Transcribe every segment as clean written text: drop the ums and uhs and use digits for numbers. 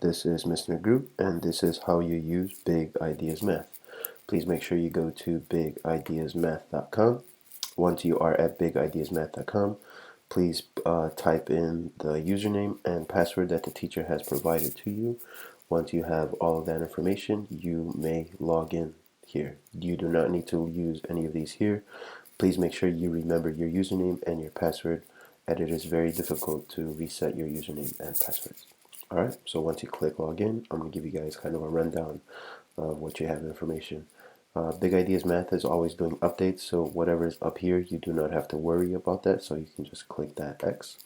This is Mr. Group, and this is how you use Big Ideas Math. Please make sure you go to bigideasmath.com. Once you are at bigideasmath.com, please type in the username and password that the teacher has provided to you. Once you have all of that information, you may log in here. You do not need to use any of these here. Please make sure you remember your username and your password, and it is very difficult to reset your username and passwords. Alright, so once you click login, I'm going to give you guys kind of a rundown of what you have information. Big Ideas Math is always doing updates, so whatever is up here, you do not have to worry about that, so you can just click that X.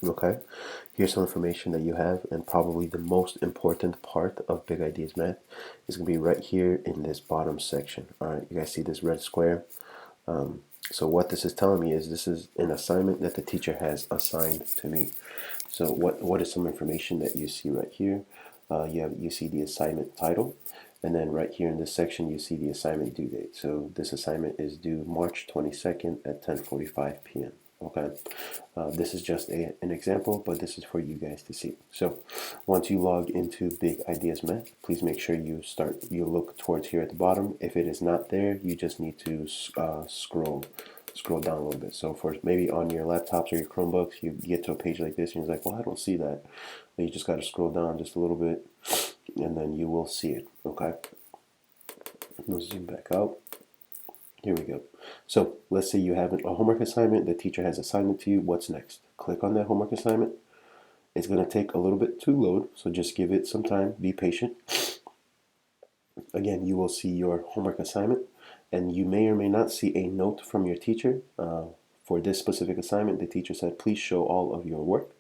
Okay, here's some information that you have, and probably the most important part of Big Ideas Math is going to be right here in this bottom section. Alright, you guys see this red square? So what this is telling me is this is an assignment that the teacher has assigned to me. So what is some information that you see right here? You see the assignment title, and then right here in this section you see the assignment due date. So this assignment is due March 22nd at 10:45 p.m. Okay, this is just an example, but this is for you guys to see. So once you log into Big Ideas Math, please make sure you look towards here at the bottom. If it is not there, you just need to scroll down a little bit. So for maybe on your laptops or your Chromebooks, you get to a page like this and you're like, well, I don't see that. And you just got to scroll down just a little bit, and then you will see it. Okay, let's zoom back out. Here we go. So let's say you have a homework assignment, the teacher has assigned it to you. What's next? Click on that homework assignment. It's going to take a little bit to load, so just give it some time, be patient. Again, you will see your homework assignment, and you may or may not see a note from your teacher. For this specific assignment, the teacher said, please show all of your work.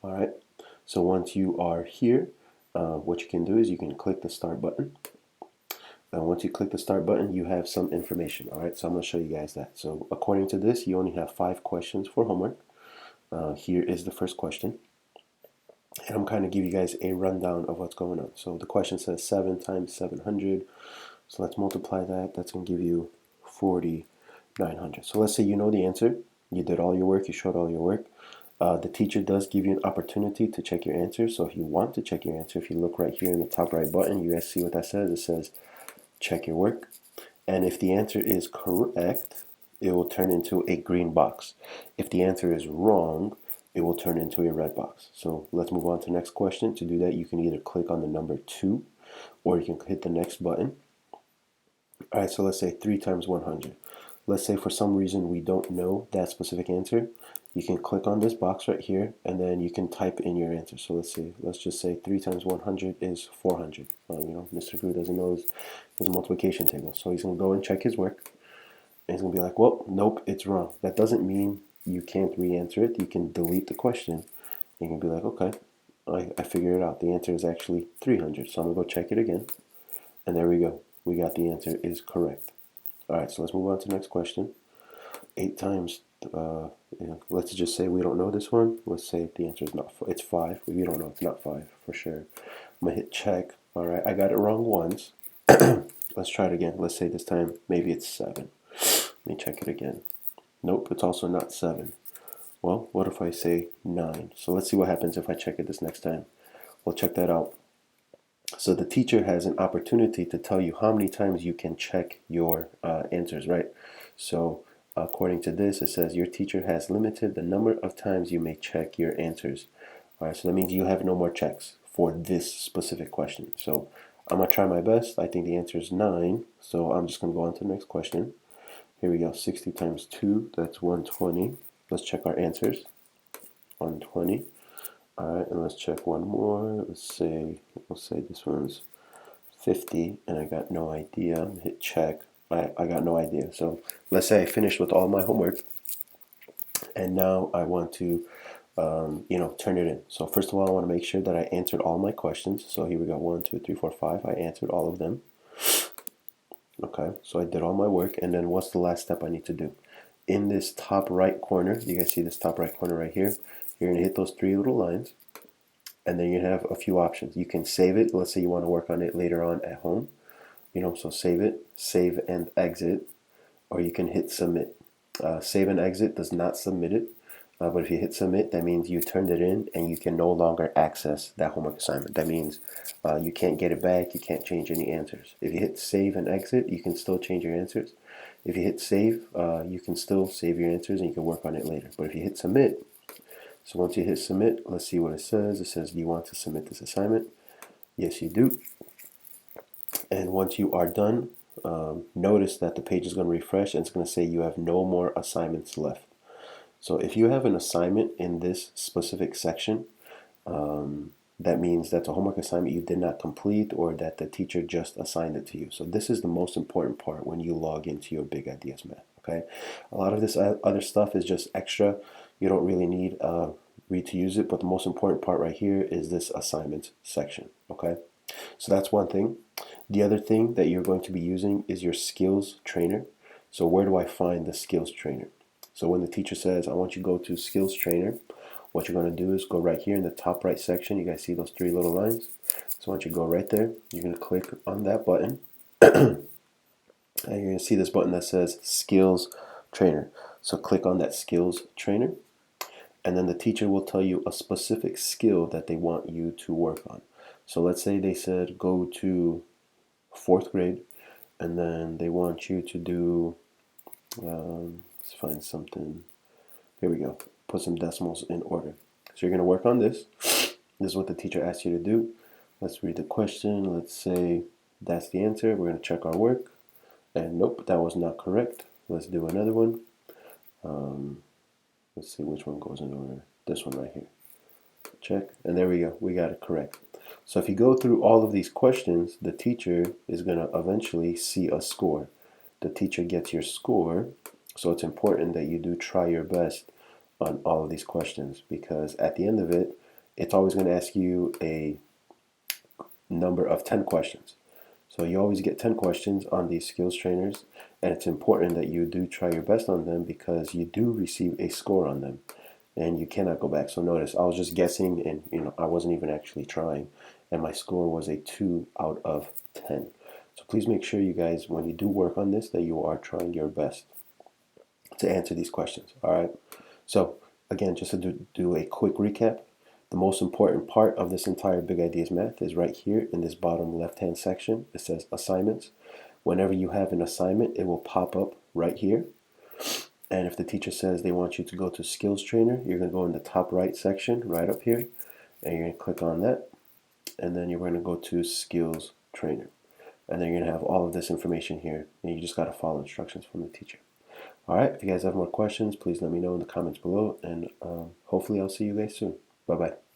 All right, so once you are here, what you can do is you can click the start button. Once you click the start button, you have some information. All right, so I'm going to show you guys that. So according to this, you only have 5 questions for homework. Here is the first question, and I'm kind of give you guys a rundown of what's going on. So the question says 7 times 700. So let's multiply that. That's going to give you 4,900. So let's say you know the answer. You did all your work. You showed all your work. The teacher does give you an opportunity to check your answer. So if you want to check your answer, if you look right here in the top right button, you guys see what that says. It says check your work, and if the answer is correct, it will turn into a green box. If the answer is wrong, it will turn into a red box. So let's move on to the next question. To do that, you can either click on the number 2 or you can hit the next button. Alright, so let's say 3 times 100. Let's say for some reason we don't know that specific answer. You can click on this box right here, and then you can type in your answer. So let's just say 3 times 100 is 400. Mr. Gru doesn't know his multiplication table. So he's going to go and check his work, and he's going to be like, well, nope, it's wrong. That doesn't mean you can't re-answer it. You can delete the question. You can be like, okay, I figured it out. The answer is actually 300. So I'm going to go check it again. And there we go. We got the answer is correct. All right, so let's move on to the next question. 8 times, let's just say we don't know this one. Let's say the answer is not, it's 5. We don't know, it's not 5 for sure. I'm going to hit check. All right, I got it wrong once. Let's try it again. Let's say this time maybe it's 7. Let me check it again. Nope, it's also not 7. Well, what if I say 9? So let's see what happens if I check it this next time. We'll check that out. So the teacher has an opportunity to tell you how many times you can check your answers, right? So according to this, it says your teacher has limited the number of times you may check your answers. All right, so that means you have no more checks for this specific question. So I'm going to try my best. I think the answer is 9. So I'm just going to go on to the next question. Here we go. 60 times 2, that's 120. Let's check our answers. 120. All right, and let's check one more. We'll say this one's 50, and I got no idea. Hit check. I got no idea. So let's say I finished with all my homework, and now I want to, turn it in. So first of all, I want to make sure that I answered all my questions. So here we go. 1, 2, 3, 4, 5. I answered all of them. Okay, so I did all my work, and then what's the last step I need to do? In this top right corner, you guys see this top right corner right here? You're going to hit those 3 little lines, and then you have a few options. You can save it. Let's say you want to work on it later on at home. So save it, save and exit, or you can hit submit. Save and exit does not submit it. But if you hit submit, that means you turned it in and you can no longer access that homework assignment. That means you can't get it back, you can't change any answers. If you hit save and exit, you can still change your answers. If you hit save, you can still save your answers and you can work on it later. But if you hit submit, so once you hit submit, let's see what it says. It says, do you want to submit this assignment? Yes, you do. And once you are done, notice that the page is going to refresh and it's going to say you have no more assignments left. So if you have an assignment in this specific section, that means that's a homework assignment you did not complete or that the teacher just assigned it to you. So this is the most important part when you log into your Big Ideas Math, okay? A lot of this other stuff is just extra. You don't really need read to use it, but the most important part right here is this assignments section, okay? So that's one thing. The other thing that you're going to be using is your skills trainer. So where do I find the skills trainer? So when the teacher says, I want you to go to skills trainer, what you're going to do is go right here in the top right section. You guys see those three little lines? So once you go right there, you're going to click on that button. And you're going to see this button that says skills trainer. So click on that skills trainer. And then the teacher will tell you a specific skill that they want you to work on. So let's say they said go to 4th grade, and then they want you to do, let's find something. Here we go. Put some decimals in order. So you're going to work on this. This is what the teacher asked you to do. Let's read the question. Let's say that's the answer. We're going to check our work. And nope, that was not correct. Let's do another one. Let's see which one goes in order. This one right here. Check. And there we go. We got it correct. So if you go through all of these questions, the teacher is going to eventually see a score. The teacher gets your score. So it's important that you do try your best on all of these questions, because at the end of it, it's always going to ask you a number of 10 questions. So you always get 10 questions on these skills trainers, and it's important that you do try your best on them because you do receive a score on them and you cannot go back. So notice I was just guessing, and I wasn't even actually trying, and my score was a 2 out of 10. So please make sure you guys, when you do work on this, that you are trying your best to answer these questions. All right. So again, just to do a quick recap, the most important part of this entire Big Ideas Math is right here in this bottom left-hand section. It says assignments. Whenever you have an assignment, it will pop up right here. And if the teacher says they want you to go to skills trainer, you're going to go in the top right section right up here, and you're going to click on that, and then you're going to go to skills trainer. And then you're going to have all of this information here, and you just got to follow instructions from the teacher. All right, if you guys have more questions, please let me know in the comments below, and hopefully I'll see you guys soon. Bye-bye.